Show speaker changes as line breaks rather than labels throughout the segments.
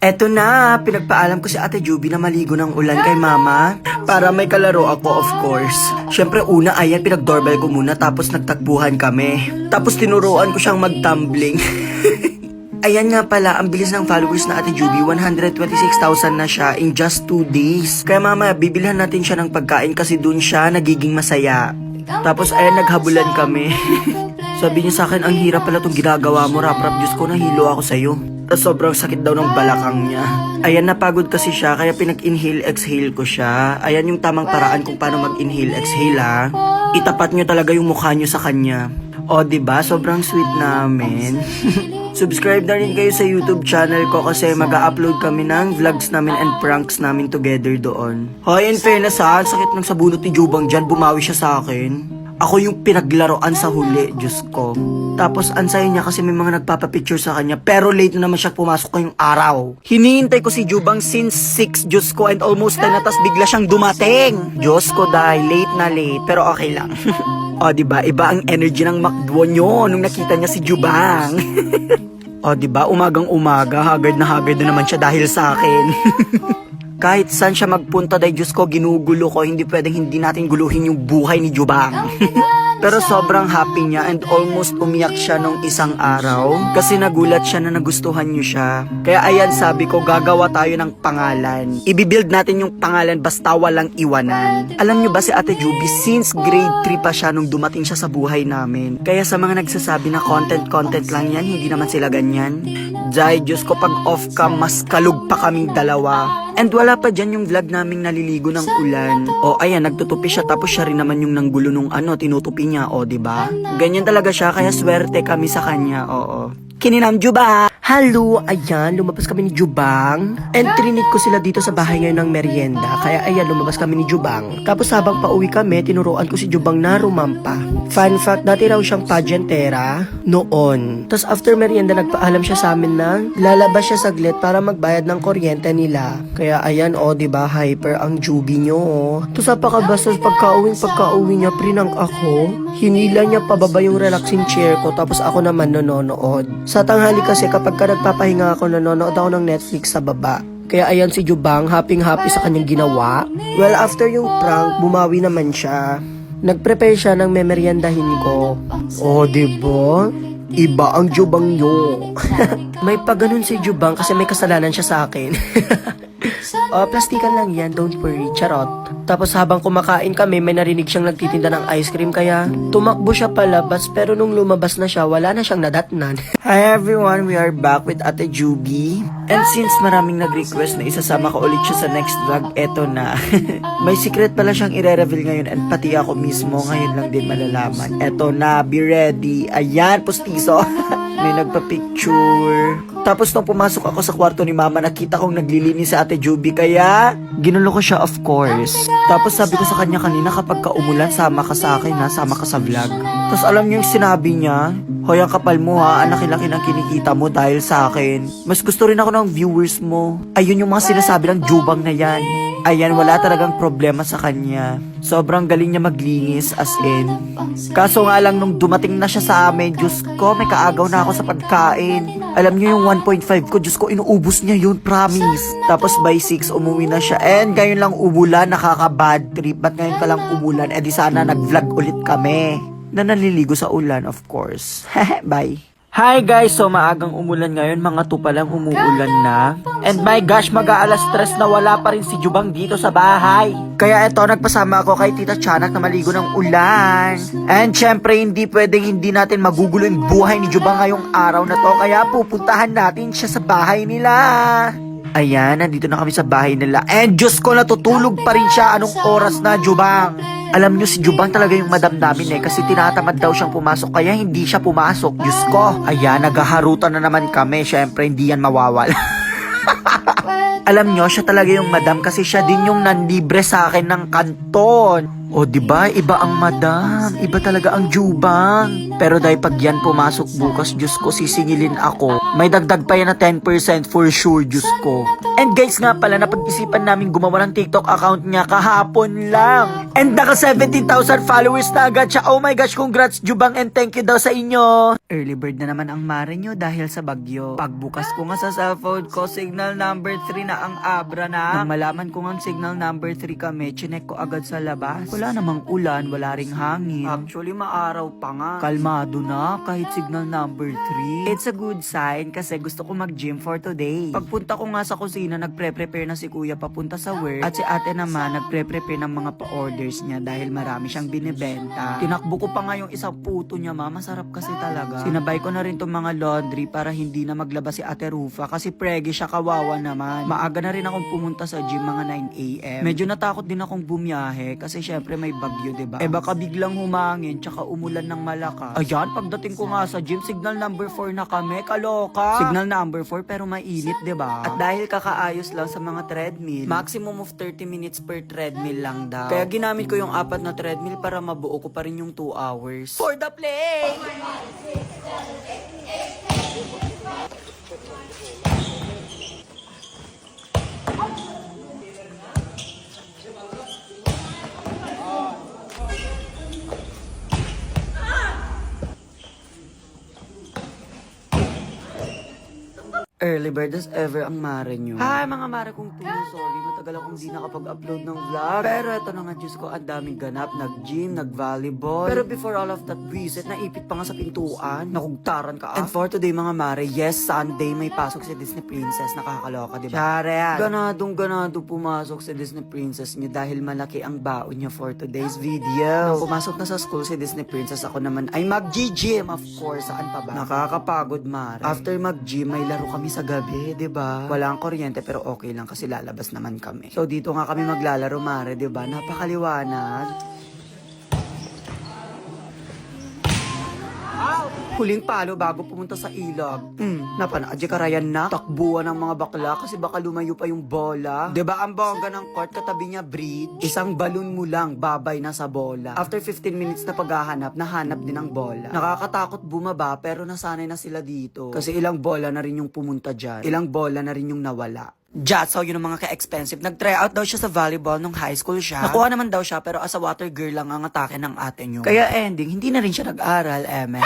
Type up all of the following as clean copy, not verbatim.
Eto na, pinagpaalam ko si Ate Juby na maligo ng ulan kay Mama para may kalaro ako, of course. Syempre una, ayan, pinag-doorbell ko muna tapos nagtakbuhan kami. Tapos tinuruan ko siyang mag-tumbling. Ayan nga pala, ang bilis ng followers na Ate Juby, 126,000 na siya in just 2 days. Kaya Mama, bibilhan natin siya ng pagkain kasi dun siya nagiging masaya. Tapos ayan, naghabulan kami. Sabi niya sa akin, ang hirap pala itong ginagawa mo, rap-rap, Diyos ko, nahilo ako sa'yo. Sobrang sakit daw ng balakang niya. Ayan, napagod kasi siya, kaya pinag-inhale-exhale ko siya. Ayan yung tamang paraan kung paano mag-inhale-exhale, ha. Itapat nyo talaga yung mukha nyo sa kanya. O, diba? Sobrang sweet namin. Subscribe na rin kayo sa YouTube channel ko kasi mag-upload kami ng vlogs namin and pranks namin together doon. Hoy, in fairness ha, sakit ng sabunot ni Jubang dyan, bumawi siya sa akin. Ako yung pinaglaruan sa huli, Diyos ko. Tapos ansaya niya kasi may mga nagpapapicture sa kanya, pero late na naman siya pumasok ngayong araw. Hinihintay ko si Jubang since 6, Diyos ko, and almost 10 na, tas bigla siyang dumating. Diyos ko, dahil late na late, pero okay lang. O, diba? Iba ang energy ng McDo nyo nung nakita niya si Jubang. O, diba? Umagang-umaga, haggard na naman siya dahil sa akin. Kahit saan siya magpunta, dahil Diyos ko, ginugulo ko, hindi pwedeng hindi natin guluhin yung buhay ni Jubang. Pero sobrang happy niya and almost umiyak siya nung isang araw kasi nagulat siya na nagustuhan niyo siya. Kaya ayan, sabi ko, gagawa tayo ng pangalan. Ibibuild natin yung pangalan basta walang iwanan. Alam niyo ba si Ate Juby, since grade 3 pa siya nung dumating siya sa buhay namin. Kaya sa mga nagsasabi na content lang yan, hindi naman sila ganyan. Dahil Diyos ko, pag off cam, mas kalug pa kaming dalawa. And wala pa dyan yung vlog naming naliligo ng ulan. O ayan, nagtutupi siya tapos siya rin naman yung nanggulo nung tinutupi niya, o diba? Ganyan talaga siya, kaya swerte kami sa kanya, oo. Kininam Juba! Hello! Ayan, lumabas kami ni Jubang. And trinit ko sila dito sa bahay ngayon ng merienda. Kaya ayan, lumabas kami ni Jubang. Tapos habang pauwi kami, tinuruan ko si Jubang na rumampa. Fun fact, dati raw siyang pageantera noon. Tapos after merienda, nagpaalam siya sa amin na lalabas siya saglit para magbayad ng kuryente nila. Kaya ayan, o diba, hyper ang Juby nyo, o. Tapos napakabastos, pagka-uwi niya, prinang ako. Hinila niya pababa yung relaxing chair ko, tapos ako naman nanonood. Sa tanghali kasi kapag nagpapahinga ako, nanonood ako ng Netflix sa baba. Kaya ayan si Jubang, happy sa kanyang ginawa. Well, after yung prank, bumawi naman siya. Nag-prepare siya ng memeryendahin ko. Oh, diba? Iba ang Jubang nyo. May pagganon si Jubang kasi may kasalanan siya sa akin. Oh, plastikan lang yan, don't worry, charot. Tapos habang kumakain kami, may narinig siyang nagtitinda ng ice cream, kaya tumakbo siya palabas, pero nung lumabas na siya, wala na siyang nadatnan. Hi everyone, we are back with Ate Juby. And since maraming nag-request na isasama ko ulit siya sa next vlog, eto na. May secret pala siyang i-reveal ngayon, and pati ako mismo ngayon lang din malalaman. Eto na, be ready. Ayan, pustiso. May nagpa-picture. Tapos nung pumasok ako sa kwarto ni Mama, nakita kong naglilinis si Ate Juby, kaya ginulo ko siya, of course. Tapos sabi ko sa kanya kanina, kapag umulan, sama ka sa akin ha, sama ka sa vlog. Tapos alam niyo yung sinabi niya, hoy, ang kapal mo ha, ang laki-laki ng kinikita mo dahil sa akin. Mas gusto rin ako ng viewers mo. Ayun yung mga sinasabi ng Jubang na yan. Ayan, wala talagang problema sa kanya. Sobrang galing niya maglinis, as in. Kaso nga lang, nung dumating na siya sa amin, Diyos ko, may kaagaw na ako sa pagkain. Alam niyo yung 1.5 ko, Diyos ko, inuubos niya yun, promise. Tapos by 6, umuwi na siya. And ngayon lang umulan, nakaka-bad trip. Ba't ngayon ka lang umulan? Eh di sana nag-vlog ulit kami. Na naliligo sa ulan, of course. Bye. Hi guys! So maagang umulan ngayon, mga 2 pa lang umuulan na. And my gosh, mag-aalas 3 na wala pa rin si Jubang dito sa bahay. Kaya eto, nagpasama ako kay Tita Chanak na maligo ng ulan. And syempre, hindi pwedeng hindi natin magugulo yung buhay ni Jubang ngayong araw na to. Kaya pupuntahan natin siya sa bahay nila. Ayan, nandito na kami sa bahay nila. And Diyos ko, natutulog pa rin siya. Anong oras na, Jubang? Alam nyo, si Jubang talaga yung madam namin kasi tinatamad daw siyang pumasok, kaya hindi siya pumasok. Diyos ko. Ayan, naghaharutan na naman kami. Syempre, hindi yan mawawala. Alam nyo, siya talaga yung madam kasi siya din yung nanlibre sa akin ng kanton. O diba, iba ang madam, iba talaga ang jubang. Pero dahil pag yan pumasok bukas, Diyos ko, sisingilin ako. May dagdag pa yan na 10% for sure, Diyos ko. And guys nga pala, napag-isipan namin gumawa ng TikTok account niya kahapon lang. And naka 17,000 followers na agad siya. Oh my gosh, congrats Jubang and thank you daw sa inyo. Early bird na naman ang mare nyo dahil sa bagyo. Pagbukas ko nga sa cellphone ko, signal number 3 na ang abra na. Nang malaman ko nga signal number 3 kami, chinek ko agad sa labas. Wala namang ulan, wala ring hangin. Actually, maaraw pa nga. Kalmado na kahit signal number 3. It's a good sign kasi gusto ko mag-gym for today. Pagpunta ko nga sa kusina, nagpre-prepare na si kuya papunta sa work. At si ate naman, nagpre-prepare ng mga pa-orders niya dahil marami siyang binibenta. Tinakbo ko pa nga yung isang puto niya, ma. Masarap kasi talaga. Sinabay ko na rin tong mga laundry para hindi na maglabas si ate Rufa kasi pregi siya, kawawa naman. Maaga na rin akong pumunta sa gym mga 9 a.m. Medyo natakot din akong bumiyahe kasi syempre may bagyo, diba? Eh baka biglang humangin tsaka umulan ng malakas. Ayan, pagdating ko nga sa gym, signal number 4 na kami. Kaloka! Signal number 4 pero mainit, diba? At dahil kakaayos lang sa mga treadmill, maximum of 30 minutes per treadmill lang daw. Kaya ginamit ko yung 4 na treadmill para mabuo ko pa rin yung 2 hours. For the play! Early bird as ever ang mare nyo. Hi mga mare kong tulo, sorry matagal akong di nakapag-upload ng vlog. Pero eto na nga, Diyos ko, ang daming ganap. Nag-gym, nag-volleyball. Pero before all of that, visit, naipit pa nga sa pintuan. Nakugtaran ka. And for today mga mare, yes, Sunday may pasok si Disney Princess. Nakakaloka, diba? Syare yan. Ganadong pumasok si Disney Princess niyo dahil malaki ang baon niya for today's video. Pumasok na sa school si Disney Princess, ako naman ay mag-gym, of course. Saan pa ba? Nakakapagod, mare. After mag-gym, may laro kami sa gabi, 'di ba? Wala ang kuryente pero okay lang kasi lalabas naman kami. So dito nga kami maglalaro, mare, 'di ba? Napakaliwanag. Huling palo bago pumunta sa ilog. Napanaadya karayan na. Takbuhan ng mga bakla kasi baka lumayo pa yung bola. 'Di ba ang bongga ng court, katabi niya bridge? Isang balon mo lang, babay na sa bola. After 15 minutes na paghahanap, nahanap din ang bola. Nakakatakot bumaba pero nasanay na sila dito. Kasi ilang bola na rin yung pumunta dyan. Ilang bola na rin yung nawala. Jatsaw, yun ang mga ka-expensive. Nag-try out daw siya sa volleyball nung high school siya. Nakuha naman daw siya pero as a water girl lang ang atake ng ate nyo. Kaya ending, hindi na rin siya nag-aral, eme.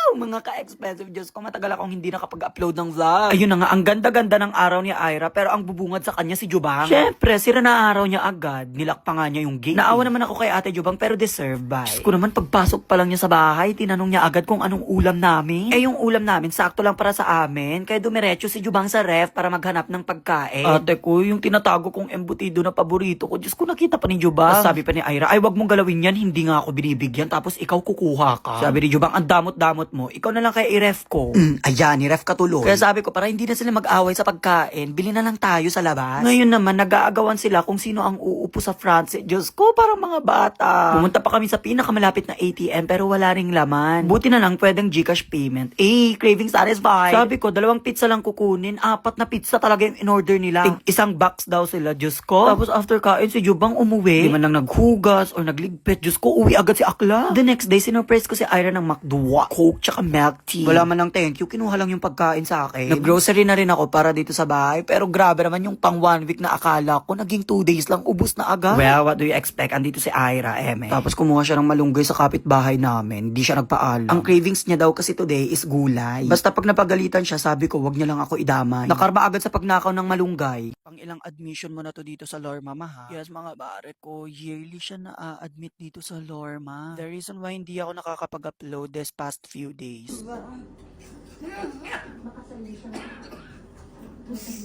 Mga ka-expensive, Diyos ko, matagal akong hindi nakapag-upload ng vlog. Ayun na nga, ang ganda-ganda ng araw ni Ira, pero ang bubungad sa kanya si Jubang. Syempre, sira na araw niya agad. Nilakpa nga niya yung gate. Naawa naman ako kay ate Jubang, pero deserve by. Diyos ko naman, pagpasok pa lang niya sa bahay, tinanong niya agad kung anong ulam namin. Eh, yung ulam namin, sakto lang para sa amin. Kaya dumiretso si Jubang sa ref para maghanap ng pagkain. Ate ko, yung tinatago kong embutido na paborito ko, Diyos ko, nakita pa ni Jubang. Sabi pa ni Ira, ay wag mong galawin yan, hindi nga ako binibigyan, tapos ikaw kukuha ka. Sabi ni Jubang, ang damot-damot mo, ikaw na lang kaya i-ref ko. Ayan, i-ref ka tuloy. Kaya sabi ko, para hindi na sila mag-away sa pagkain, bili na lang tayo sa labas. Ngayon naman, nag-aagawan sila kung sino ang uupo sa front seat. Diyos ko, parang mga bata. Pumunta pa kami sa pinakamalapit na ATM, pero wala ring laman. Buti na lang, pwedeng GCash payment. Craving satisfied. Sabi ko, 2 pizza lang kukunin, 4 na pizza talaga yung in-order nila. Isang box daw sila, Diyos ko. Tapos after kain, si Jubang umuwi. Di man lang naghugas or nagligpit. Diyos ko, uwi agad si Akla. The next day, sinurprise ko si Ira ng McDo, Coke, tsaka milk tea. Wala man ng thank you, kinuha lang yung pagkain sa akin. Nag-grocery na rin ako para dito sa bahay, pero grabe naman yung pang 1 week na akala ko, naging 2 days lang, ubus na agad. Well, what do you expect? Andito si Ira, eme. Tapos kumuha siya ng malunggay sa kapitbahay namin, di siya nagpaalam. Ang cravings niya daw kasi today is gulay. Basta pag napagalitan siya, sabi ko, wag niya lang ako idamay. Nakarma agad sa pagnakaw ng malunggay. Pang ilang admission mo na to dito sa Lorma, ha? Yes, mga bare ko, yearly siya na-admit dito sa Lorma. The reason why hindi ako nakakapag-upload this past few days.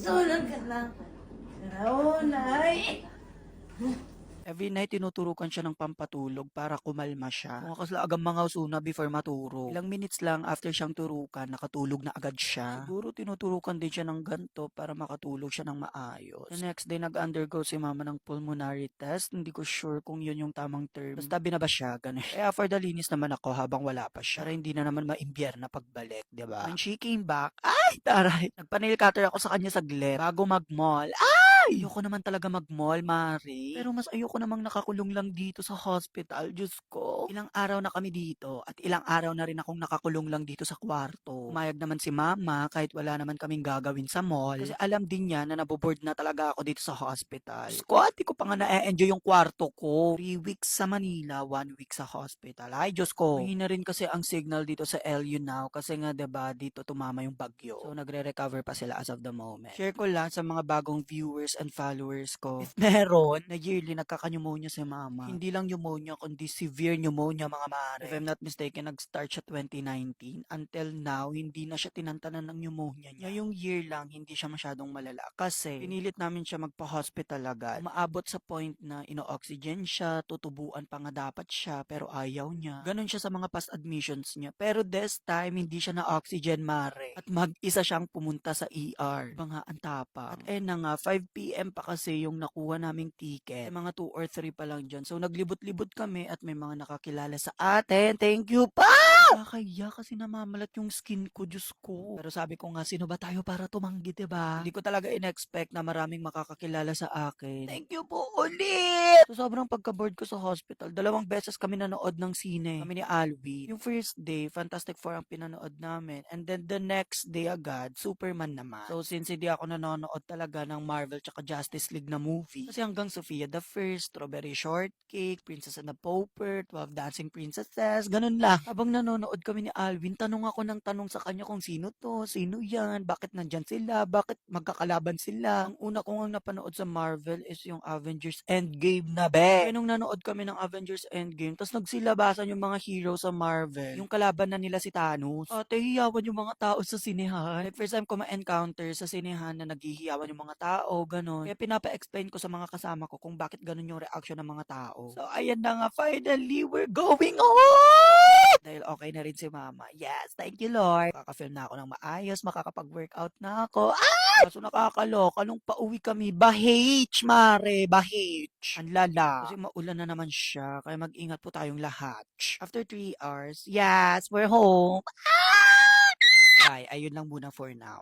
Tulog ka lang. Oo, nay.
Every night, tinuturukan siya ng pampatulog para kumalma siya. Kung kasla agang mga usuna before maturo. Ilang minutes lang after siyang turukan, nakatulog na agad siya. Siguro tinuturukan din siya ng ganto para makatulog siya ng maayos. The next day, nag-undergo si mama ng pulmonary test. Hindi ko sure kung yun yung tamang term. Basta binaba siya, ganun. Kaya for the linis naman ako habang wala pa siya. Para hindi na naman maimbyer na pagbalik, diba? When she came back, ay, taray! Nagpa-nail cutter ako sa kanya saglit bago mag-mall. Ayoko naman talaga mag-mall, Mari. Pero mas ayoko namang nakakulong lang dito sa hospital. Diyos ko. Ilang araw na kami dito at ilang araw na rin akong nakakulong lang dito sa kwarto. Umayag naman si Mama kahit wala naman kaming gagawin sa mall. Kasi alam din niya na naboboard na talaga ako dito sa hospital. Diyos ko, di ko pa nga na-enjoy yung kwarto ko. 3 weeks sa Manila, 1 week sa hospital. Ay, Diyos ko. Mahina rin kasi ang signal dito sa LU now kasi nga 'di ba dito tumama yung bagyo. So nagre-recover pa sila as of the moment. Share ko lang sa mga bagong viewers and followers ko. If meron na yearly nagkaka-pneumonia si Mama, hindi lang pneumonia kundi severe pneumonia mga mare. If I'm not mistaken, nag-start siya 2019. Until now, hindi na siya tinantanan ng pneumonia niya. Ngayong year lang, hindi siya masyadong malala. Kasi, pinilit namin siya magpa-hospital agad. Umaabot sa point na ino-oxygen siya, tutubuan pa nga dapat siya, pero ayaw niya. Ganon siya sa mga past admissions niya. Pero this time, hindi siya na oxygen, mare. At mag-isa siyang pumunta sa ER. Diba nga, ang tapang. At na nga, 5 p.m. pa kasi yung nakuha naming ticket. Mga 2 or 3 pa lang dyan. So, naglibot-libot kami at may mga nakakilala sa atin. Thank you pa! Nakakaya kasi namamalat yung skin ko, Diyos ko. Pero sabi ko nga, sino ba tayo para tumanggi, diba? Hindi ko talaga in-expect na maraming makakakilala sa akin. Thank you po ulit! So, sobrang pagka-board ko sa hospital, 2 beses kami nanood ng sine. Kami ni Alvin. Yung first day, Fantastic Four ang pinanood namin. And then the next day agad, Superman naman. So, since hindi ako nanonood talaga ng Marvel tsaka Justice League na movie, kasi hanggang Sofia the First, Strawberry Shortcake, Princess and the Pauper, 12 Dancing Princesses, ganun lang. Habang nanonood kami ni Alvin, tanong ako ng tanong sa kanya kung sino to, sino yan, bakit nandyan sila, bakit magkakalaban sila. Ang una ko nga napanood sa Marvel is yung Avengers Endgame na be. Kaya nung nanood kami ng Avengers Endgame, tapos nagsilabasan yung mga hero sa Marvel, yung kalaban na nila si Thanos. Ate, hiyawan yung mga tao sa sinehan. Like, first time ko ma-encounter sa sinehan na naghihiyawan yung mga tao, ganun. Kaya pinapa-explain ko sa mga kasama ko kung bakit ganun yung reaction ng mga tao. So, ayan na nga, finally, we're going home! Dahil okay na rin si Mama. Yes, thank you, Lord. Makaka-film na ako ng maayos, makakapag-workout na ako. Kaso nakakaloka, nung pauwi kami, bahage, mare, bahage. Ang lala. Kasi maulan na naman siya, kaya mag-ingat po tayong lahat. After 3 hours, yes, we're home. Ay, ayun lang muna for now.